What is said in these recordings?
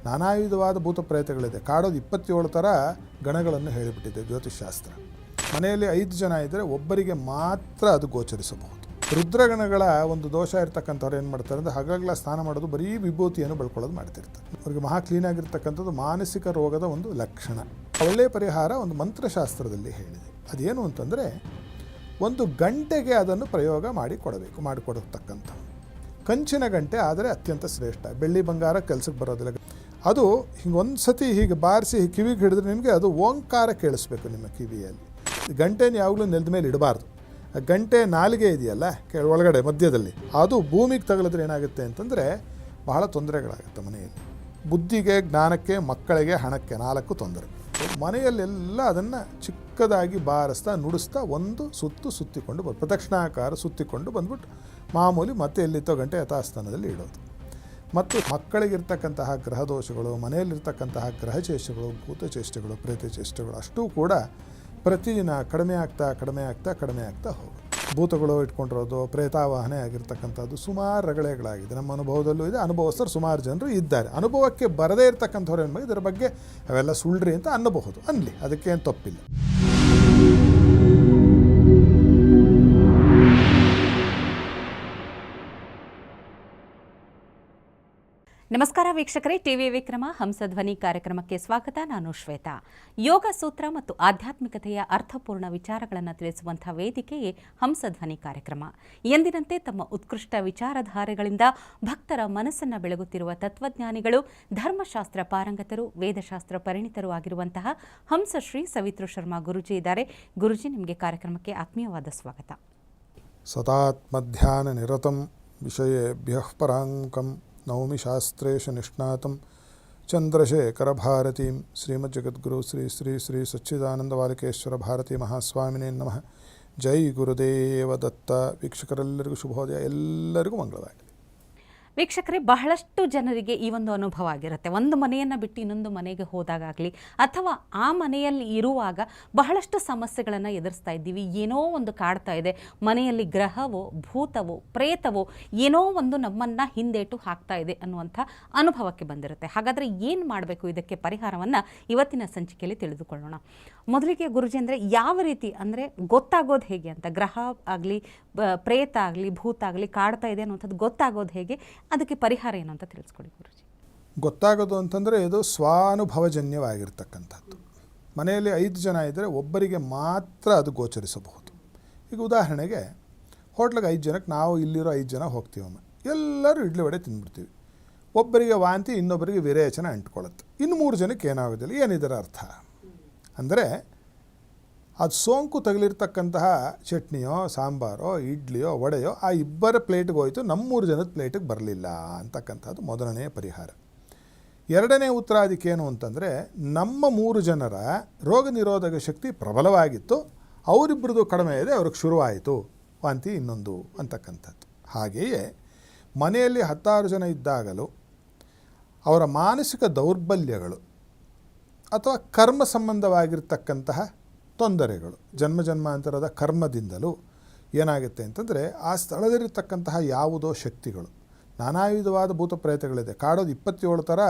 ನಾನಾ ವಿಧವಾದ ಭೂತ ಪ್ರೇತಗಳಿದೆ. ಕಾಡೋದು 27 ಥರ ಗಣಗಳನ್ನು ಹೇಳಿಬಿಟ್ಟಿದೆ ಜ್ಯೋತಿಷ್ಶಾಸ್ತ್ರ. ಮನೆಯಲ್ಲಿ 5 ಜನ ಇದ್ದರೆ ಒಬ್ಬರಿಗೆ ಮಾತ್ರ ಅದು ಗೋಚರಿಸಬಹುದು. ರುದ್ರಗಣಗಳ ಒಂದು ದೋಷ ಇರ್ತಕ್ಕಂಥವ್ರು ಏನು ಮಾಡ್ತಾರೆ ಅಂದರೆ ಹಗಲ ಸ್ನಾನ ಮಾಡೋದು, ಬರೀ ವಿಭೂತಿಯನ್ನು ಬಳ್ಕೊಳ್ಳೋದು ಮಾಡ್ತಿರ್ತಾರೆ. ಅವರಿಗೆ ಮಹಾ ಕ್ಲೀನಾಗಿರ್ತಕ್ಕಂಥದ್ದು ಮಾನಸಿಕ ರೋಗದ ಒಂದು ಲಕ್ಷಣ. ಒಳ್ಳೆಯ ಪರಿಹಾರ ಒಂದು ಮಂತ್ರಶಾಸ್ತ್ರದಲ್ಲಿ ಹೇಳಿದೆ. ಅದೇನು ಅಂತಂದರೆ, ಒಂದು ಗಂಟೆಗೆ ಅದನ್ನು ಪ್ರಯೋಗ ಮಾಡಿಕೊಡತಕ್ಕಂಥ ಕಂಚಿನ ಗಂಟೆ ಆದರೆ ಅತ್ಯಂತ ಶ್ರೇಷ್ಠ. ಬೆಳ್ಳಿ ಬಂಗಾರ ಕೆಲಸಕ್ಕೆ ಬರೋದಿಲ್ಲ. ಅದು ಹಿಂಗೆ ಒಂದು ಸತಿ ಹೀಗೆ ಬಾರಿಸಿ ಕಿವಿಗೆ ಹಿಡಿದ್ರೆ ನಿಮಗೆ ಅದು ಓಂಕಾರ ಕೇಳಿಸ್ಬೇಕು ನಿಮ್ಮ ಕಿವಿಯಲ್ಲಿ. ಗಂಟೆನ ಯಾವಾಗಲೂ ನೆಲದ ಮೇಲೆ ಇಡಬಾರ್ದು. ಗಂಟೆ ನಾಲಿಗೆ ಇದೆಯಲ್ಲ ಒಳಗಡೆ ಮಧ್ಯದಲ್ಲಿ, ಅದು ಭೂಮಿಗೆ ತಗಲಿದ್ರೆ ಏನಾಗುತ್ತೆ ಅಂತಂದರೆ ಬಹಳ ತೊಂದರೆಗಳಾಗುತ್ತೆ ಮನೆಯಲ್ಲಿ. ಬುದ್ಧಿಗೆ, ಜ್ಞಾನಕ್ಕೆ, ಮಕ್ಕಳಿಗೆ, ಹಣಕ್ಕೆ 4 ತೊಂದರೆ. ಮನೆಯಲ್ಲೆಲ್ಲ ಅದನ್ನು ಚಿಕ್ಕದಾಗಿ ಬಾರಿಸ್ತಾ ನುಡಿಸ್ತಾ ಒಂದು ಸುತ್ತಿಕೊಂಡು ಪ್ರದಕ್ಷಿಣಾಕಾರ ಸುತ್ತಿಕೊಂಡು ಬಂದ್ಬಿಟ್ಟು ಮಾಮೂಲಿ ಮತ್ತೆ ಎಲ್ಲಿತ್ತೋ ಗಂಟೆ ಯಥಾಸ್ಥಾನದಲ್ಲಿ ಇಡೋದು. ಮತ್ತು ಮಕ್ಕಳಿಗಿರ್ತಕ್ಕಂತಹ ಗ್ರಹದೋಷಗಳು, ಮನೆಯಲ್ಲಿರ್ತಕ್ಕಂತಹ ಗ್ರಹಚೇಷ್ಟೆಗಳು, ಭೂತಚೇಷ್ಟೆಗಳು, ಪ್ರೇತಚೇಷ್ಟೆಗಳು ಅಷ್ಟೂ ಕೂಡ ಪ್ರತಿದಿನ ಕಡಿಮೆ ಆಗ್ತಾ ಹೋಗುತ್ತೆ. ಭೂತಗಳು ಇಟ್ಕೊಂಡಿರೋದು, ಪ್ರೇತಾವಾಹನೆ ಆಗಿರ್ತಕ್ಕಂಥದ್ದು ಸುಮಾರು ರಗಳೆಗಳಾಗಿದೆ. ನಮ್ಮ ಅನುಭವದಲ್ಲೂ ಇದೆ, ಅನುಭವಸ್ಥರು ಸುಮಾರು ಜನರು ಇದ್ದಾರೆ. ಅನುಭವಕ್ಕೆ ಬರದೇ ಇರತಕ್ಕಂಥವ್ರು ಏನು ಇದರ ಬಗ್ಗೆ ಅವೆಲ್ಲ ಸುಳ್ಳ್ರಿ ಅಂತ ಅನ್ನಬಹುದು, ಅನ್ನಲಿ, ಅದಕ್ಕೇನು ತಪ್ಪಿಲ್ಲ. ನಮಸ್ಕಾರ ವೀಕ್ಷಕರೇ, ಟಿವಿ ವಿಕ್ರಮ ಹಂಸಧ್ವನಿ ಕಾರ್ಯಕ್ರಮಕ್ಕೆ ಸ್ವಾಗತ. ನಾನು ಶ್ವೇತಾ. ಯೋಗ ಸೂತ್ರ ಮತ್ತು ಆಧ್ಯಾತ್ಮಿಕತೆಯ ಅರ್ಥಪೂರ್ಣ ವಿಚಾರಗಳನ್ನು ತಿಳಿಸುವಂತಹ ವೇದಿಕೆಯೇ ಹಂಸಧ್ವನಿ ಕಾರ್ಯಕ್ರಮ. ಎಂದಿನಂತೆ ತಮ್ಮ ಉತ್ಕೃಷ್ಟ ವಿಚಾರಧಾರೆಗಳಿಂದ ಭಕ್ತರ ಮನಸ್ಸನ್ನು ಬೆಳಗುತ್ತಿರುವ ತತ್ವಜ್ಞಾನಿಗಳು, ಧರ್ಮಶಾಸ್ತ್ರ ಪಾರಂಗತರು, ವೇದಶಾಸ್ತ್ರ ಪರಿಣಿತರು ಆಗಿರುವಂತಹ ಹಂಸಶ್ರೀ ಸವಿತೃ ಶರ್ಮಾ ಗುರುಜಿ ಇದ್ದಾರೆ. ಗುರುಜಿ, ನಿಮಗೆ ಕಾರ್ಯಕ್ರಮಕ್ಕೆ ಆತ್ಮೀಯವಾದ ಸ್ವಾಗತ. ಸತಾತ್ಮಧ್ಯಾನ ನಿರತಂ ವಿಷಯೇಭ್ಯಃ ಪರಾಂಕಂ ನೌಮಿ ಶಾಸ್ತ್ರೇಶ ನಿಷ್ಣಾತಂ ಚಂದ್ರಶೇಖರ ಭಾರತೀಂ ಶ್ರೀಮಜ್ಜಗದ್ಗುರು ಶ್ರೀ ಶ್ರೀ ಶ್ರೀ ಸಚ್ಚಿದಾನಂದ ಬಾಲಕೇಶ್ವರ ಭಾರತೀ ಮಹಾಸ್ವಾಮಿನೇ ನಮಃ. ಜೈ ಗುರುದೇವ ದತ್ತ. ವೀಕ್ಷಕರೆಲ್ಲರಿಗೂ ಶುಭೋದಯ, ಎಲ್ಲರಿಗೂ ಮಂಗಳವಾಗಲಿ. ವೀಕ್ಷಕರೇ, ಬಹಳಷ್ಟು ಜನರಿಗೆ ಈ ಒಂದು ಅನುಭವ ಆಗಿರುತ್ತೆ. ಒಂದು ಮನೆಯನ್ನು ಬಿಟ್ಟು ಇನ್ನೊಂದು ಮನೆಗೆ ಹೋದಾಗಲಿ ಅಥವಾ ಆ ಮನೆಯಲ್ಲಿ ಇರುವಾಗ ಬಹಳಷ್ಟು ಸಮಸ್ಯೆಗಳನ್ನು ಎದುರಿಸ್ತಾ ಇದ್ದೀವಿ. ಏನೋ ಒಂದು ಕಾಡ್ತಾ ಇದೆ, ಮನೆಯಲ್ಲಿ ಗ್ರಹವೋ, ಭೂತವೋ, ಪ್ರೇತವೋ ಏನೋ ಒಂದು ನಮ್ಮನ್ನು ಹಿಂದೇಟು ಹಾಕ್ತಾ ಇದೆ ಅನ್ನುವಂಥ ಅನುಭವಕ್ಕೆ ಬಂದಿರುತ್ತೆ. ಹಾಗಾದರೆ ಏನು ಮಾಡಬೇಕು? ಇದಕ್ಕೆ ಪರಿಹಾರವನ್ನು ಇವತ್ತಿನ ಸಂಚಿಕೆಯಲ್ಲಿ ತಿಳಿದುಕೊಳ್ಳೋಣ. ಮೊದಲಿಗೆ ಗುರುಜಿ, ಅಂದರೆ ಯಾವ ರೀತಿ, ಅಂದರೆ ಗೊತ್ತಾಗೋದು ಹೇಗೆ ಅಂತ, ಗ್ರಹ ಆಗಲಿ, ಪ್ರೇತ ಆಗಲಿ, ಭೂತ ಆಗಲಿ ಕಾಡ್ತಾ ಇದೆ ಅನ್ನುವಂಥದ್ದು ಗೊತ್ತಾಗೋದು ಹೇಗೆ, ಅದಕ್ಕೆ ಪರಿಹಾರ ಏನು ಅಂತ ತಿಳಿಸ್ಕೊಡಿ ಗುರುಜಿ. ಗೊತ್ತಾಗೋದು ಅಂತಂದರೆ ಇದು ಸ್ವಾನುಭವಜನ್ಯವಾಗಿರ್ತಕ್ಕಂಥದ್ದು. ಮನೆಯಲ್ಲಿ 5 ಜನ ಇದ್ದರೆ ಒಬ್ಬರಿಗೆ ಮಾತ್ರ ಅದು ಗೋಚರಿಸಬಹುದು. ಈಗ ಉದಾಹರಣೆಗೆ ಹೋಟ್ಲಿಗೆ 5 ಜನಕ್ಕೆ ನಾವು ಇಲ್ಲಿರೋ 5 ಜನ ಹೋಗ್ತೀವಮ್ಮ, ಎಲ್ಲರೂ ಇಡ್ಲಿ ವಡೆ ತಿಂದ್ಬಿಡ್ತೀವಿ. ಒಬ್ಬರಿಗೆ ವಾಂತಿ, ಇನ್ನೊಬ್ಬರಿಗೆ ವಿರೇಚನ ಅಂಟ್ಕೊಳ್ಳುತ್ತೆ, ಇನ್ನು 3 ಜನಕ್ಕೆ ಏನಾಗೋದಿಲ್ಲ. ಏನಿದರ ಅರ್ಥ ಅಂದರೆ, ಅದು ಸೋಂಕು ತಗಲಿರ್ತಕ್ಕಂತಹ ಚಟ್ನಿಯೋ, ಸಾಂಬಾರೋ, ಇಡ್ಲಿಯೋ, ವಡೆಯೋ ಆ ಇಬ್ಬರ ಪ್ಲೇಟ್ಗೆ ಹೋಯಿತು, ನಮ್ಮ 3 ಜನದ ಪ್ಲೇಟಿಗೆ ಬರಲಿಲ್ಲ ಅಂತಕ್ಕಂಥದ್ದು ಮೊದಲನೇ ಪರಿಹಾರ. ಎರಡನೇ ಉತ್ತರ ಅದಕ್ಕೇನು ಅಂತಂದರೆ, ನಮ್ಮ 3 ಜನರ ರೋಗ ನಿರೋಧಕ ಶಕ್ತಿ ಪ್ರಬಲವಾಗಿತ್ತು, ಅವರಿಬ್ಬರದು ಕಡಿಮೆ ಇದೆ, ಅವ್ರಿಗೆ ಶುರುವಾಯಿತು ವಾಂತಿ ಇನ್ನೊಂದು ಅಂತಕ್ಕಂಥದ್ದು. ಹಾಗೆಯೇ ಮನೆಯಲ್ಲಿ 16 ಜನ ಇದ್ದಾಗಲೂ ಅವರ ಮಾನಸಿಕ ದೌರ್ಬಲ್ಯಗಳು ಅಥವಾ ಕರ್ಮ ಸಂಬಂಧವಾಗಿರ್ತಕ್ಕಂತಹ ತೊಂದರೆಗಳು, ಜನ್ಮಾಂತರದ ಕರ್ಮದಿಂದಲೂ ಏನಾಗುತ್ತೆ ಅಂತಂದರೆ, ಆ ಸ್ಥಳದಲ್ಲಿರ್ತಕ್ಕಂತಹ ಯಾವುದೋ ಶಕ್ತಿಗಳು, ನಾನಾ ವಿಧವಾದ ಭೂತ ಪ್ರೇತಗಳಿದೆ. ಕಾಡೋದು 27 ಥರ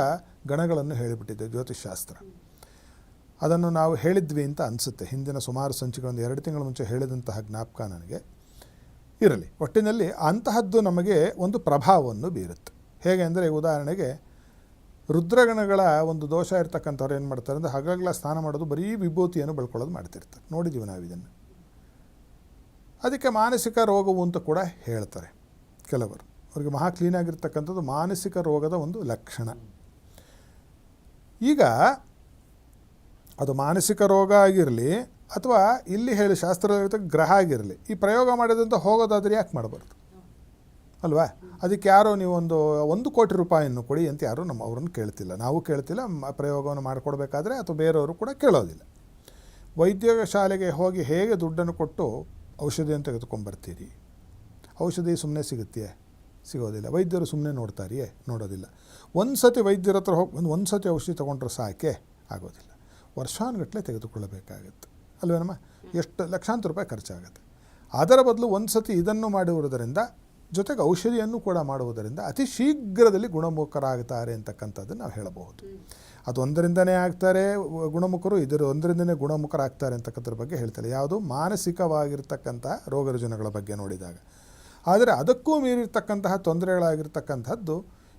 ಗಣಗಳನ್ನು ಹೇಳಿಬಿಟ್ಟಿದೆ ಜ್ಯೋತಿಷ್ಶಾಸ್ತ್ರ. ಅದನ್ನು ನಾವು ಹೇಳಿದ್ವಿ ಅಂತ ಅನಿಸುತ್ತೆ, ಹಿಂದಿನ ಸುಮಾರು ಸಂಚಿಕೆಗಳನ್ನು 2 ತಿಂಗಳ ಮುಂಚೆ ಹೇಳಿದಂತಹ ಜ್ಞಾಪಕ ನನಗೆ ಇರಲಿ. ಒಟ್ಟಿನಲ್ಲಿ ಅಂತಹದ್ದು ನಮಗೆ ಒಂದು ಪ್ರಭಾವವನ್ನು ಬೀರುತ್ತೆ. ಹೇಗೆ ಅಂದರೆ, ಉದಾಹರಣೆಗೆ ರುದ್ರಗಣಗಳ ಒಂದು ದೋಷ ಇರ್ತಕ್ಕಂಥವ್ರು ಏನು ಮಾಡ್ತಾರೆ ಅಂದರೆ ಹಗಲ ಸ್ನಾನ ಮಾಡೋದು, ಬರೀ ವಿಭೂತಿಯನ್ನು ಬಳ್ಕೊಳ್ಳೋದು ಮಾಡ್ತಿರ್ತಾರೆ. ನೋಡಿದ್ದೀವಿ ನಾವು ಇದನ್ನು. ಅದಕ್ಕೆ ಮಾನಸಿಕ ರೋಗವು ಅಂತ ಕೂಡ ಹೇಳ್ತಾರೆ ಕೆಲವರು. ಅವರಿಗೆ ಮಹಾ ಕ್ಲೀನಾಗಿರ್ತಕ್ಕಂಥದ್ದು ಮಾನಸಿಕ ರೋಗದ ಒಂದು ಲಕ್ಷಣ. ಈಗ ಅದು ಮಾನಸಿಕ ರೋಗ ಆಗಿರಲಿ ಅಥವಾ ಇಲ್ಲಿ ಹೇಳಿ ಶಾಸ್ತ್ರದಲ್ಲಿರ್ತಕ್ಕ ಗ್ರಹ ಆಗಿರಲಿ, ಈ ಪ್ರಯೋಗ ಮಾಡಿದಂಥ ಹೋಗೋದಾದರೆ ಯಾಕೆ ಮಾಡಬಾರ್ದು ಅಲ್ವಾ? ಅದಕ್ಕೆ ಯಾರೋ ನೀವು 1 ಕೋಟಿ ರೂಪಾಯಿಯನ್ನು ಕೊಡಿ ಅಂತ ಯಾರೂ ಅವರನ್ನು ಕೇಳ್ತಿಲ್ಲ, ನಾವು ಕೇಳ್ತಿಲ್ಲ. ಪ್ರಯೋಗವನ್ನು ಮಾಡಿಕೊಡ್ಬೇಕಾದ್ರೆ ಅಥವಾ ಬೇರೆಯವರು ಕೂಡ ಕೇಳೋದಿಲ್ಲ. ವೈದ್ಯ ಶಾಲೆಗೆ ಹೋಗಿ ಹೇಗೆ ದುಡ್ಡನ್ನು ಕೊಟ್ಟು ಔಷಧಿಯನ್ನು ತೆಗೆದುಕೊಂಡ್ಬರ್ತೀರಿ? ಔಷಧಿ ಸುಮ್ಮನೆ ಸಿಗುತ್ತೆಯೇ? ಸಿಗೋದಿಲ್ಲ. ವೈದ್ಯರು ಸುಮ್ಮನೆ ನೋಡ್ತಾರಿಯೇ? ನೋಡೋದಿಲ್ಲ. ಒಂದು ಸತಿ ವೈದ್ಯರ ಹತ್ರ ಹೋಗಿ ಒಂದು ಸತಿ ಔಷಧಿ ತೊಗೊಂಡ್ರೆ ಸಾಕೆ? ಆಗೋದಿಲ್ಲ. ವರ್ಷಾನುಗಟ್ಟಲೆ ತೆಗೆದುಕೊಳ್ಳಬೇಕಾಗತ್ತೆ ಅಲ್ವೇನಮ್ಮ? ಎಷ್ಟು ಲಕ್ಷಾಂತರ ರೂಪಾಯಿ ಖರ್ಚಾಗುತ್ತೆ. ಅದರ ಬದಲು ಒಂದು ಸತಿ ಇದನ್ನು ಮಾಡಿರುವುದರಿಂದ ಜೊತೆಗೆ ಔಷಧಿಯನ್ನು ಕೂಡ ಮಾಡುವುದರಿಂದ ಅತಿ ಶೀಘ್ರದಲ್ಲಿ ಗುಣಮುಖರಾಗ್ತಾರೆ ಅಂತಕ್ಕಂಥದ್ದನ್ನು ನಾವು ಹೇಳಬಹುದು. ಅದು ಒಂದರಿಂದನೇ ಆಗ್ತಾರೆ ಗುಣಮುಖರು, ಇದರ ಒಂದರಿಂದನೇ ಗುಣಮುಖರಾಗ್ತಾರೆ ಅಂತಕ್ಕಂಥದ್ರ ಬಗ್ಗೆ ಹೇಳ್ತಾರೆ. ಯಾವುದು ಮಾನಸಿಕವಾಗಿರ್ತಕ್ಕಂಥ ರೋಗ ರುಜಿನಗಳ ಬಗ್ಗೆ ನೋಡಿದಾಗ. ಆದರೆ ಅದಕ್ಕೂ ಮೀರಿರ್ತಕ್ಕಂತಹ ತೊಂದರೆಗಳಾಗಿರ್ತಕ್ಕಂಥದ್ದು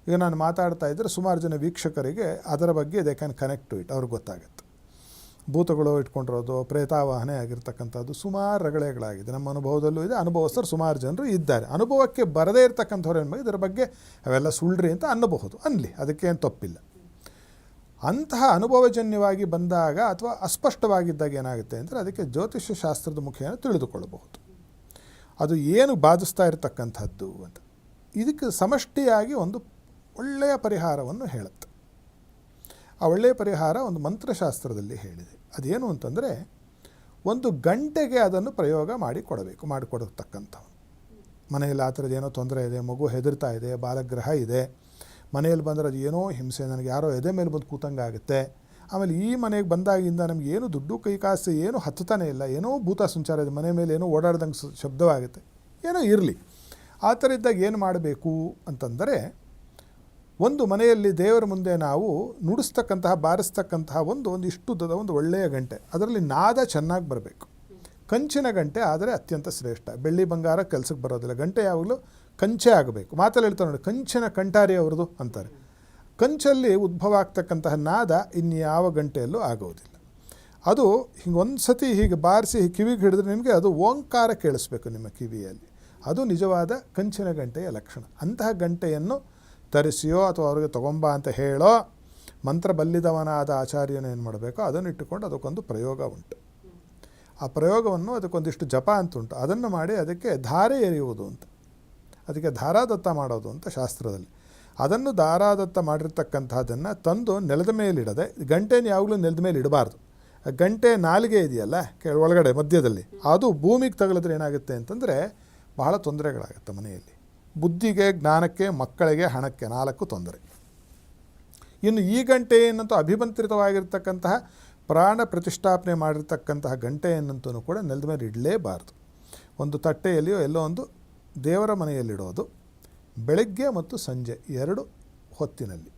ಈಗ ನಾನು ಮಾತಾಡ್ತಾ ಇದ್ದರೆ ಸುಮಾರು ಜನ ವೀಕ್ಷಕರಿಗೆ ಅದರ ಬಗ್ಗೆ they can connect to it, ಅವ್ರಿಗೆ ಗೊತ್ತಾಗುತ್ತೆ. ಭೂತಗಳು ಇಟ್ಕೊಂಡಿರೋದು, ಪ್ರೇತಾವಾಹನೆ ಆಗಿರ್ತಕ್ಕಂಥದ್ದು ಸುಮಾರು ರಗಳೆಗಳಾಗಿದೆ. ನಮ್ಮ ಅನುಭವದಲ್ಲೂ ಇದೆ, ಅನುಭವಸ್ಥರು ಸುಮಾರು ಜನರು ಇದ್ದಾರೆ. ಅನುಭವಕ್ಕೆ ಬರದೇ ಇರತಕ್ಕಂಥವ್ರು ಏನು ಇದರ ಬಗ್ಗೆ ಅವೆಲ್ಲ ಸುಳ್ಳ್ರಿ ಅಂತ ಅನ್ನಬಹುದು, ಅನ್ನಲಿ, ಅದಕ್ಕೇನು ತಪ್ಪಿಲ್ಲ. ಅಂತಹ ಅನುಭವಜನ್ಯವಾಗಿ ಬಂದಾಗ ಅಥವಾ ಅಸ್ಪಷ್ಟವಾಗಿದ್ದಾಗ ಏನಾಗುತ್ತೆ ಅಂದರೆ ಅದಕ್ಕೆ ಜ್ಯೋತಿಷ್ಯ ಶಾಸ್ತ್ರದ ಮುಖೇನ ತಿಳಿದುಕೊಳ್ಳಬಹುದು ಅದು ಏನು ಬಾಧಿಸ್ತಾ ಇರತಕ್ಕಂಥದ್ದು ಅಂತ. ಇದಕ್ಕೆ ಸಮಷ್ಟಿಯಾಗಿ ಒಂದು ಒಳ್ಳೆಯ ಪರಿಹಾರವನ್ನು ಹೇಳುತ್ತೆ. ಆ ಒಳ್ಳೆಯ ಪರಿಹಾರ ಒಂದು ಮಂತ್ರಶಾಸ್ತ್ರದಲ್ಲಿ ಹೇಳಿದೆ. ಅದೇನು ಅಂತಂದರೆ, 1 ಗಂಟೆಗೆ ಅದನ್ನು ಪ್ರಯೋಗ ಮಾಡಿಕೊಡತಕ್ಕಂಥವು. ಮನೆಯಲ್ಲಿ ಆ ಥರದ್ದು ಏನೋ ತೊಂದರೆ ಇದೆ, ಮಗು ಹೆದರ್ತಾ ಇದೆ, ಬಾಲಗ್ರಹ ಇದೆ, ಮನೆಯಲ್ಲಿ ಬಂದರೆ ಅದು ಏನೋ ಹಿಂಸೆ, ನನಗೆ ಯಾರೋ ಎದೆ ಮೇಲೆ ಬಂದು ಕೂತಂಗಾಗುತ್ತೆ. ಆಮೇಲೆ ಈ ಮನೆಗೆ ಬಂದಾಗಿಂದ ನಮಗೆ ಏನು ದುಡ್ಡು ಕೈ ಕಾಸು ಏನೂ ಹತ್ತತಾನೆ ಇಲ್ಲ, ಏನೋ ಭೂತ ಸಂಚಾರ ಇದೆ, ಮನೆ ಮೇಲೆ ಏನೋ ಓಡಾಡ್ದಂಗೆ ಶಬ್ದವಾಗುತ್ತೆ, ಏನೋ ಇರಲಿ. ಆ ಥರ ಇದ್ದಾಗ ಏನು ಮಾಡಬೇಕು ಅಂತಂದರೆ, ಒಂದು ಮನೆಯಲ್ಲಿ ದೇವರ ಮುಂದೆ ನಾವು ನುಡಿಸ್ತಕ್ಕಂತಹ ಬಾರಿಸ್ತಕ್ಕಂತಹ ಒಂದಿಷ್ಟುದ್ದದ ಒಂದು ಒಳ್ಳೆಯ ಗಂಟೆ, ಅದರಲ್ಲಿ ನಾದ ಚೆನ್ನಾಗಿ ಬರಬೇಕು. ಕಂಚಿನ ಗಂಟೆ ಆದರೆ ಅತ್ಯಂತ ಶ್ರೇಷ್ಠ. ಬೆಳ್ಳಿ ಬಂಗಾರ ಕೆಲಸಕ್ಕೆ ಬರೋದಿಲ್ಲ. ಗಂಟೆ ಯಾವಾಗಲೂ ಕಂಚೆ ಆಗಬೇಕು. ಮಾತಲ್ಲಿ ಹೇಳ್ತಾರೆ ನೋಡಿ, ಕಂಚಿನ ಕಂಠಾರಿ ಅವ್ರದ್ದು ಅಂತಾರೆ. ಕಂಚಲ್ಲಿ ಉದ್ಭವ ಆಗ್ತಕ್ಕಂತಹ ನಾದ ಇನ್ಯಾವ ಗಂಟೆಯಲ್ಲೂ ಆಗೋದಿಲ್ಲ. ಅದು ಹಿಂಗೆ ಒಂದು ಸತಿ ಹೀಗೆ ಬಾರಿಸಿ ಕಿವಿಗೆ ಹಿಡಿದ್ರೆ ನಿಮಗೆ ಅದು ಓಂಕಾರ ಕೇಳಿಸ್ಬೇಕು ನಿಮ್ಮ ಕಿವಿಯಲ್ಲಿ. ಅದು ನಿಜವಾದ ಕಂಚಿನ ಗಂಟೆಯ ಲಕ್ಷಣ. ಅಂತಹ ಗಂಟೆಯನ್ನು ತರಿಸಿಯೋ ಅಥವಾ ಅವ್ರಿಗೆ ತೊಗೊಂಬ ಅಂತ ಹೇಳೋ ಮಂತ್ರ ಬಲ್ಲಿದವನಾದ ಆಚಾರ್ಯನ ಏನು ಮಾಡಬೇಕೋ ಅದನ್ನು ಇಟ್ಟುಕೊಂಡು ಅದಕ್ಕೊಂದು ಪ್ರಯೋಗ ಉಂಟು. ಆ ಪ್ರಯೋಗವನ್ನು ಅದಕ್ಕೊಂದಿಷ್ಟು ಜಪ ಅಂತುಂಟು, ಅದನ್ನು ಮಾಡಿ ಅದಕ್ಕೆ ಧಾರೆ ಎರೆಯುವುದು ಅಂತ, ಅದಕ್ಕೆ ಧಾರಾದತ್ತ ಮಾಡೋದು ಅಂತ ಶಾಸ್ತ್ರದಲ್ಲಿ. ಅದನ್ನು ಧಾರಾದತ್ತ ಮಾಡಿರ್ತಕ್ಕಂಥದ್ದನ್ನು ತಂದು ನೆಲದ ಮೇಲಿಡದೆ, ಗಂಟೆನ ಯಾವಾಗಲೂ ನೆಲದ ಮೇಲೆ ಇಡಬಾರ್ದು. ಗಂಟೆ ನಾಲಿಗೆ ಇದೆಯಲ್ಲ ಒಳಗಡೆ ಮಧ್ಯದಲ್ಲಿ, ಅದು ಭೂಮಿಗೆ ತಗಲಿದ್ರೆ ಏನಾಗುತ್ತೆ ಅಂತಂದರೆ ಬಹಳ ತೊಂದರೆಗಳಾಗುತ್ತೆ ಮನೆಯಲ್ಲಿ. ಬುದ್ಧಿಗೆ, ಜ್ಞಾನಕ್ಕೆ, ಮಕ್ಕಳಿಗೆ, ಹಣಕ್ಕೆ 4 ತೊಂದರೆ. ಇನ್ನು ಈ ಗಂಟೆ ಏನಂತೂ ಅಭಿಮಂತ್ರಿತವಾಗಿರ್ತಕ್ಕಂತಹ ಪ್ರಾಣ ಪ್ರತಿಷ್ಠಾಪನೆ ಮಾಡಿರ್ತಕ್ಕಂತಹ ಗಂಟೆಯನ್ನಂತೂ ಕೂಡ ನೆಲದ ಮೇಲೆ ಇಡಲೇಬಾರ್ದು. ಒಂದು ತಟ್ಟೆಯಲ್ಲಿಯೋ ಎಲ್ಲೋ ಒಂದು ದೇವರ ಮನೆಯಲ್ಲಿಡೋದು. ಬೆಳಗ್ಗೆ ಮತ್ತು ಸಂಜೆ 2 ಹೊತ್ತಿನಲ್ಲಿ.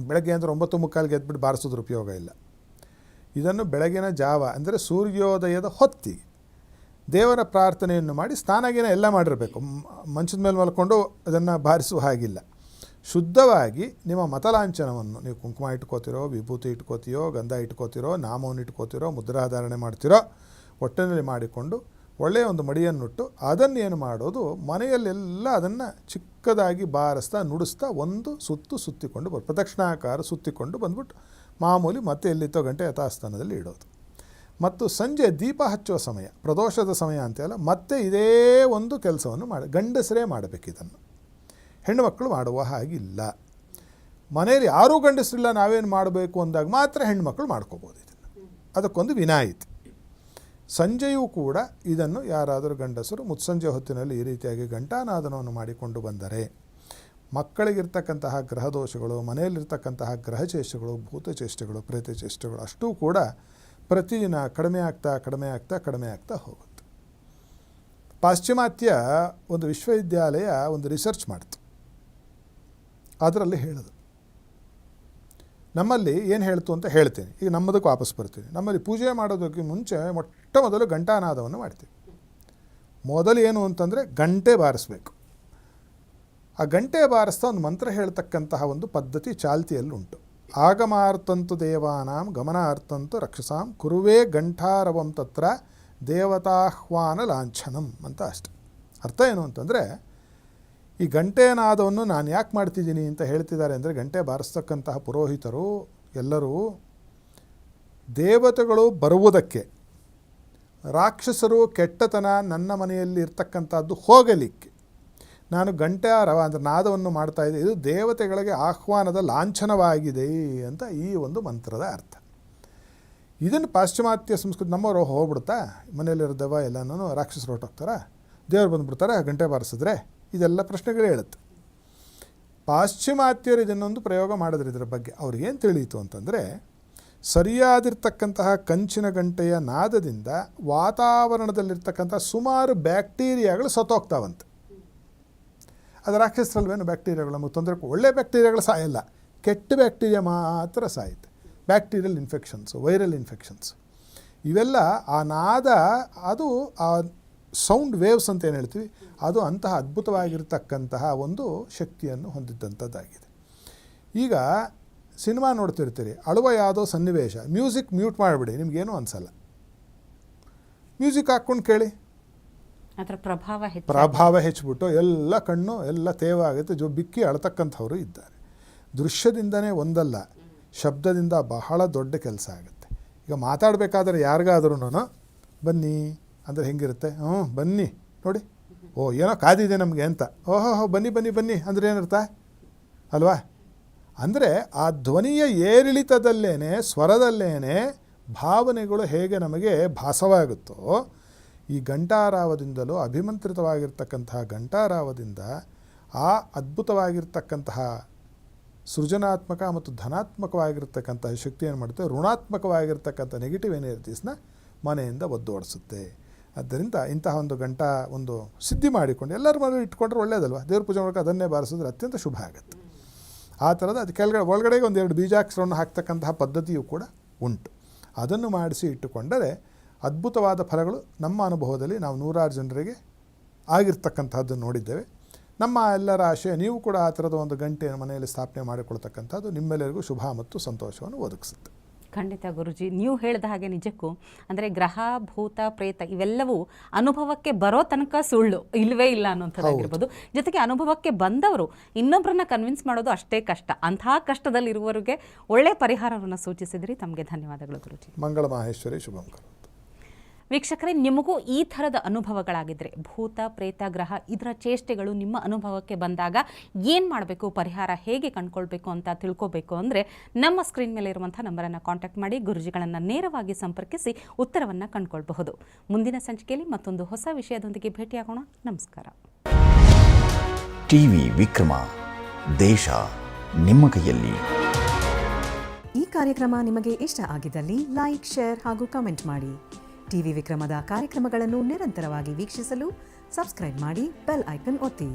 ಬೆಳಗ್ಗೆ ಅಂದರೆ 9:45ಗೆ ಎದ್ಬಿಟ್ಟು ಬಾರಿಸೋದ್ರ ಉಪಯೋಗ ಇಲ್ಲ. ಇದನ್ನು ಬೆಳಗಿನ ಜಾವ ಅಂದರೆ ಸೂರ್ಯೋದಯದ ಹೊತ್ತಿಗೆ ದೇವರ ಪ್ರಾರ್ಥನೆಯನ್ನು ಮಾಡಿ ಸ್ನಾನಗೇನ ಎಲ್ಲ ಮಾಡಿರಬೇಕು. ಮಂಚದ ಮೇಲೆ ಮಲ್ಕೊಂಡು ಅದನ್ನು ಬಾರಿಸುವ ಹಾಗಿಲ್ಲ. ಶುದ್ಧವಾಗಿ ನಿಮ್ಮ ಮತಲಾಂಛನವನ್ನು ನೀವು ಕುಂಕುಮ ಇಟ್ಕೋತಿರೋ, ವಿಭೂತಿ ಇಟ್ಕೋತೀರೋ, ಗಂಧ ಇಟ್ಕೋತಿರೋ, ನಾಮವನ್ನು ಇಟ್ಕೋತಿರೋ, ಮುದ್ರಾಧಾರಣೆ ಮಾಡ್ತಿರೋ, ಒಟ್ಟಿನಲ್ಲಿ ಮಾಡಿಕೊಂಡು ಒಳ್ಳೆಯ ಒಂದು ಮಡಿಯನ್ನುಟ್ಟು ಅದನ್ನು ಏನು ಮಾಡೋದು, ಮನೆಯಲ್ಲೆಲ್ಲ ಅದನ್ನು ಚಿಕ್ಕದಾಗಿ ಬಾರಿಸ್ತಾ ನುಡಿಸ್ತಾ ಒಂದು ಸುತ್ತಿಕೊಂಡು ಪ್ರದಕ್ಷಿಣಾಕಾರ ಸುತ್ತಿಕೊಂಡು ಬಂದ್ಬಿಟ್ಟು ಮಾಮೂಲಿ ಮತ್ತೆ ಎಲ್ಲಿತ್ತೋ ಗಂಟೆ ಯಥಾಸ್ಥಾನದಲ್ಲಿ ಇಡೋದು. ಮತ್ತು ಸಂಜೆ ದೀಪ ಹಚ್ಚುವ ಸಮಯ, ಪ್ರದೋಷದ ಸಮಯ ಅಂತೆಲ್ಲ ಮತ್ತೆ ಇದೇ ಒಂದು ಕೆಲಸವನ್ನು ಗಂಡಸರೇ ಮಾಡಬೇಕು. ಇದನ್ನು ಹೆಣ್ಣು ಮಕ್ಕಳು ಮಾಡುವ ಹಾಗಿಲ್ಲ. ಮನೆಯಲ್ಲಿ ಯಾರೂ ಗಂಡಸರಿಲ್ಲ, ನಾವೇನು ಮಾಡಬೇಕು ಅಂದಾಗ ಮಾತ್ರ ಹೆಣ್ಣುಮಕ್ಕಳು ಮಾಡ್ಕೋಬೋದು. ಇದನ್ನು ಅದಕ್ಕೊಂದು ವಿನಾಯಿತಿ. ಸಂಜೆಯೂ ಕೂಡ ಇದನ್ನು ಯಾರಾದರೂ ಗಂಡಸರು ಮುತ್ಸಂಜೆ ಹೊತ್ತಿನಲ್ಲಿ ಈ ರೀತಿಯಾಗಿ ಘಂಟಾನಾದನವನ್ನು ಮಾಡಿಕೊಂಡು ಬಂದರೆ ಮಕ್ಕಳಿಗಿರ್ತಕ್ಕಂತಹ ಗ್ರಹದೋಷಗಳು, ಮನೆಯಲ್ಲಿರ್ತಕ್ಕಂತಹ ಗ್ರಹಚೇಷ್ಟಗಳು, ಭೂತಚೇಷ್ಟಗಳು, ಪ್ರೇತಚೇಷ್ಟಗಳು ಅಷ್ಟೂ ಕೂಡ ಪ್ರತಿದಿನ ಕಡಿಮೆ ಆಗ್ತಾ ಹೋಗುತ್ತೆ. ಪಾಶ್ಚಿಮಾತ್ಯ ಒಂದು ವಿಶ್ವವಿದ್ಯಾಲಯ ಒಂದು ರಿಸರ್ಚ್ ಮಾಡಿತು. ಅದರಲ್ಲಿ ಹೇಳಿದ್ರು, ನಮ್ಮಲ್ಲಿ ಏನು ಹೇಳ್ತು ಅಂತ ಹೇಳ್ತೀನಿ, ಈಗ ನಮ್ಮದಕ್ಕೆ ವಾಪಸ್ ಬರ್ತೀನಿ. ನಮ್ಮಲ್ಲಿ ಪೂಜೆ ಮಾಡೋದಕ್ಕೆ ಮುಂಚೆ ಮೊದಲು ಘಂಟಾನಾದವನ್ನು ಮಾಡ್ತೀವಿ. ಮೊದಲು ಏನು ಅಂತಂದರೆ ಗಂಟೆ ಬಾರಿಸಬೇಕು. ಆ ಗಂಟೆ ಬಾರಿಸ್ತಾ ಒಂದು ಮಂತ್ರ ಹೇಳ್ತಕ್ಕಂತಹ ಒಂದು ಪದ್ಧತಿ ಚಾಲ್ತಿಯಲ್ಲುಂಟು. ಆಗಮಾರ್ತಂತು ದೇವಾನಾಂ ಗಮನಾರ್ಥಂತು ರಕ್ಷಸಾಂ ಕುರುವೇ ಘಂಟಾರವಂ ತತ್ರ ದೇವತಾಹ್ವಾನ ಲಾಂಛನಂ ಅಂತ ಅಷ್ಟೆ. ಅರ್ಥ ಏನು ಅಂತಂದರೆ, ಈ ಗಂಟೆನಾದವನ್ನು ನಾನು ಯಾಕೆ ಮಾಡ್ತಿದ್ದೀನಿ ಅಂತ ಹೇಳ್ತಿದ್ದಾರೆ ಅಂದರೆ, ಗಂಟೆ ಬಾರಿಸ್ತಕ್ಕಂತಹ ಪುರೋಹಿತರು ಎಲ್ಲರೂ ದೇವತೆಗಳು ಬರುವುದಕ್ಕೆ, ರಾಕ್ಷಸರು ಕೆಟ್ಟತನ ನನ್ನ ಮನೆಯಲ್ಲಿ ಇರ್ತಕ್ಕಂಥದ್ದು ಹೋಗಲಿಕ್ಕೆ ನಾನು ಗಂಟೆ ಅಂದರೆ ನಾದವನ್ನು ಮಾಡ್ತಾಯಿದ್ದೆ. ಇದು ದೇವತೆಗಳಿಗೆ ಆಹ್ವಾನದ ಲಾಂಛನವಾಗಿದೆ ಅಂತ ಈ ಒಂದು ಮಂತ್ರದ ಅರ್ಥ. ಇದನ್ನು ಪಾಶ್ಚಿಮಾತ್ಯ ಸಂಸ್ಕೃತಿ ನಮ್ಮವರು ಹೋಗ್ಬಿಡ್ತಾ, ಮನೆಯಲ್ಲಿರೋ ದೆವ್ವ ಎಲ್ಲನೂ ರಾಕ್ಷಸರು ಹೊರಟೋಗ್ತಾರಾ, ದೇವರು ಬಂದುಬಿಡ್ತಾರೆ ಗಂಟೆ ಬಾರಿಸಿದ್ರೆ, ಇದೆಲ್ಲ ಪ್ರಶ್ನೆಗಳು ಹೇಳುತ್ತೆ. ಪಾಶ್ಚಿಮಾತ್ಯರು ಇದನ್ನೊಂದು ಪ್ರಯೋಗ ಮಾಡಿದ್ರು. ಇದರ ಬಗ್ಗೆ ಅವ್ರಿಗೇನು ತಿಳಿಯಿತು ಅಂತಂದರೆ, ಸರಿಯಾದಿರ್ತಕ್ಕಂತಹ ಕಂಚಿನ ಗಂಟೆಯ ನಾದದಿಂದ ವಾತಾವರಣದಲ್ಲಿರ್ತಕ್ಕಂಥ ಸುಮಾರು ಬ್ಯಾಕ್ಟೀರಿಯಾಗಳು ಸತ್ತೋಗ್ತಾವಂತೆ. ಅದು ರಾಕ್ಷಸರಲ್ವೇನು ಬ್ಯಾಕ್ಟೀರಿಯಾಗಳು ನಮಗೆ ತೊಂದರೆ, ಒಳ್ಳೆ ಬ್ಯಾಕ್ಟೀರಿಯಾಗಳು ಸಾಯಲ್ಲ, ಕೆಟ್ಟ ಬ್ಯಾಕ್ಟೀರಿಯಾ ಮಾತ್ರ ಸಾಯುತ್ತೆ. ಬ್ಯಾಕ್ಟೀರಿಯಲ್ ಇನ್ಫೆಕ್ಷನ್ಸು, ವೈರಲ್ ಇನ್ಫೆಕ್ಷನ್ಸ್, ಇವೆಲ್ಲ ಆ ನಾದ, ಅದು ಆ ಸೌಂಡ್ ವೇವ್ಸ್ ಅಂತ ಏನು ಹೇಳ್ತೀವಿ, ಅದು ಅಂತಹ ಅದ್ಭುತವಾಗಿರ್ತಕ್ಕಂತಹ ಒಂದು ಶಕ್ತಿಯನ್ನು ಹೊಂದಿದ್ದಂಥದ್ದಾಗಿದೆ. ಈಗ ಸಿನಿಮಾ ನೋಡ್ತಿರ್ತೀರಿ, ಅಳುವ ಯಾವುದೋ ಸನ್ನಿವೇಶ, ಮ್ಯೂಸಿಕ್ ಮ್ಯೂಟ್ ಮಾಡಿಬಿಡಿ, ನಿಮಗೇನೂ ಅನಿಸಲ್ಲ. ಮ್ಯೂಸಿಕ್ ಹಾಕ್ಕೊಂಡು ಕೇಳಿ, ಅದರ ಪ್ರಭಾವ ಹೆಚ್ಚಿಬಿಟ್ಟು ಎಲ್ಲ ಕಣ್ಣು ಎಲ್ಲ ತೇವಾಗುತ್ತೆ, ಬಿಕ್ಕಿ ಅಳತಕ್ಕಂಥವರು ಇದ್ದಾರೆ. ದೃಶ್ಯದಿಂದನೇ ಒಂದಲ್ಲ, ಶಬ್ದದಿಂದ ಬಹಳ ದೊಡ್ಡ ಕೆಲಸ ಆಗುತ್ತೆ. ಈಗ ಮಾತಾಡಬೇಕಾದ್ರೆ ಯಾರಿಗಾದ್ರೂ ಬನ್ನಿ ಅಂದರೆ ಹೆಂಗಿರುತ್ತೆ, ಬನ್ನಿ ನೋಡಿ, ಏನೋ ಕಾದಿದೆ ನಮಗೆ ಅಂತ, ಬನ್ನಿ ಬನ್ನಿ ಬನ್ನಿ ಅಂದರೆ ಏನರ್ಥ ಅಲ್ವಾ? ಅಂದರೆ ಆ ಧ್ವನಿಯ ಏರಿಳಿತದಲ್ಲೇ, ಸ್ವರದಲ್ಲೇ ಭಾವನೆಗಳು ಹೇಗೆ ನಮಗೆ ಭಾಸವಾಗುತ್ತೋ, ಈ ಘಂಟಾರಾವದಿಂದಲೂ ಅಭಿಮಂತ್ರಿತವಾಗಿರ್ತಕ್ಕಂತಹ ಘಂಟಾರಾವದಿಂದ ಆ ಅದ್ಭುತವಾಗಿರ್ತಕ್ಕಂತಹ ಸೃಜನಾತ್ಮಕ ಮತ್ತು ಧನಾತ್ಮಕವಾಗಿರ್ತಕ್ಕಂತಹ ಶಕ್ತಿ ಏನು ಮಾಡುತ್ತೆ, ಋಣಾತ್ಮಕವಾಗಿರ್ತಕ್ಕಂಥ ನೆಗೆಟಿವ್ ಎನರ್ಜೀಸ್ನ ಮನೆಯಿಂದ ಒದ್ದೋಡಿಸುತ್ತೆ. ಆದ್ದರಿಂದ ಇಂತಹ ಒಂದು ಗಂಟಾ ಒಂದು ಸಿದ್ಧಿ ಮಾಡಿಕೊಂಡು ಎಲ್ಲರ ಮನೇಲಿ ಇಟ್ಕೊಂಡ್ರೆ ಒಳ್ಳೆಯದಲ್ವ, ದೇವ್ರ ಪೂಜೆ ಮಾಡೋಕೆ ಅದನ್ನೇ ಬಾರಿಸಿದ್ರೆ ಅತ್ಯಂತ ಶುಭ ಆಗುತ್ತೆ. ಆ ಥರದ ಅದು ಒಳಗಡೆಗೆ ಒಂದೆರಡು ಬೀಜಾಕ್ಷರವನ್ನು ಹಾಕ್ತಕ್ಕಂತಹ ಪದ್ಧತಿಯೂ ಕೂಡ ಉಂಟು. ಅದನ್ನು ಮಾಡಿಸಿ ಇಟ್ಟುಕೊಂಡರೆ ಅದ್ಭುತವಾದ ಫಲಗಳು ನಮ್ಮ ಅನುಭವದಲ್ಲಿ ನಾವು ನೂರಾರು ಜನರಿಗೆ ಆಗಿರ್ತಕ್ಕಂಥದ್ದನ್ನು ನೋಡಿದ್ದೇವೆ. ನಮ್ಮ ಎಲ್ಲರ ಆಶಯ ನೀವು ಕೂಡ ಆ ಥರದ ಒಂದು ಗಂಟೆಯನ್ನು ಮನೆಯಲ್ಲಿ ಸ್ಥಾಪನೆ ಮಾಡಿಕೊಳ್ತಕ್ಕಂಥದ್ದು ನಿಮ್ಮೆಲ್ಲರಿಗೂ ಶುಭ ಮತ್ತು ಸಂತೋಷವನ್ನು ಒದಗಿಸುತ್ತೆ. ಖಂಡಿತ ಗುರುಜಿ, ನೀವು ಹೇಳಿದ ಹಾಗೆ ನಿಜಕ್ಕೂ ಅಂದರೆ ಗ್ರಹ, ಭೂತ, ಪ್ರೇತ ಇವೆಲ್ಲವೂ ಅನುಭವಕ್ಕೆ ಬರೋ ತನಕ ಸುಳ್ಳು ಇಲ್ಲವೇ ಇಲ್ಲ ಅನ್ನೋಂಥದ್ದಾಗಿರ್ಬೋದು. ಜೊತೆಗೆ ಅನುಭವಕ್ಕೆ ಬಂದವರು ಇನ್ನೊಬ್ಬರನ್ನ ಕನ್ವಿನ್ಸ್ ಮಾಡೋದು ಅಷ್ಟೇ ಕಷ್ಟ. ಅಂತಹ ಕಷ್ಟದಲ್ಲಿರುವವರಿಗೆ ಒಳ್ಳೆ ಪರಿಹಾರವನ್ನು ಸೂಚಿಸಿದ್ರಿ. ತಮಗೆ ಧನ್ಯವಾದಗಳು ಗುರುಜಿ. ಮಂಗಳ ಮಹೇಶ್ವರಿ ಶುಭಂ ಕರೋತು. ವೀಕ್ಷಕರೇ, ನಿಮಗೂ ಈ ಥರದ ಅನುಭವಗಳಾಗಿದ್ದರೆ, ಭೂತ, ಪ್ರೇತ, ಗ್ರಹ ಇದರ ಚೇಷ್ಟೆಗಳು ನಿಮ್ಮ ಅನುಭವಕ್ಕೆ ಬಂದಾಗ ಏನು ಮಾಡಬೇಕು, ಪರಿಹಾರ ಹೇಗೆ ಕಂಡುಕೊಳ್ಬೇಕು ಅಂತ ತಿಳ್ಕೋಬೇಕು ಅಂದರೆ ನಮ್ಮ ಸ್ಕ್ರೀನ್ ಮೇಲೆ ಇರುವಂಥ ನಂಬರನ್ನು ಕಾಂಟ್ಯಾಕ್ಟ್ ಮಾಡಿ ಗುರುಜಿಗಳನ್ನು ನೇರವಾಗಿ ಸಂಪರ್ಕಿಸಿ ಉತ್ತರವನ್ನು ಕಂಡುಕೊಳ್ಬಹುದು. ಮುಂದಿನ ಸಂಚಿಕೆಯಲ್ಲಿ ಮತ್ತೊಂದು ಹೊಸ ವಿಷಯದೊಂದಿಗೆ ಭೇಟಿಯಾಗೋಣ. ನಮಸ್ಕಾರ. ಟಿವಿ ವಿಕ್ರಮ, ದೇಶ ನಿಮ್ಮ ಕೈಯಲ್ಲಿ. ಈ ಕಾರ್ಯಕ್ರಮ ನಿಮಗೆ ಇಷ್ಟ ಆಗಿದ್ದಲ್ಲಿ ಲೈಕ್, ಶೇರ್ ಹಾಗೂ ಕಮೆಂಟ್ ಮಾಡಿ. ಟಿವಿ ವಿಕ್ರಮದ ಕಾರ್ಯಕ್ರಮಗಳನ್ನು ನಿರಂತರವಾಗಿ ವೀಕ್ಷಿಸಲು ಸಬ್ಸ್ಕ್ರೈಬ್ ಮಾಡಿ, ಬೆಲ್ ಐಕನ್ ಒತ್ತಿ.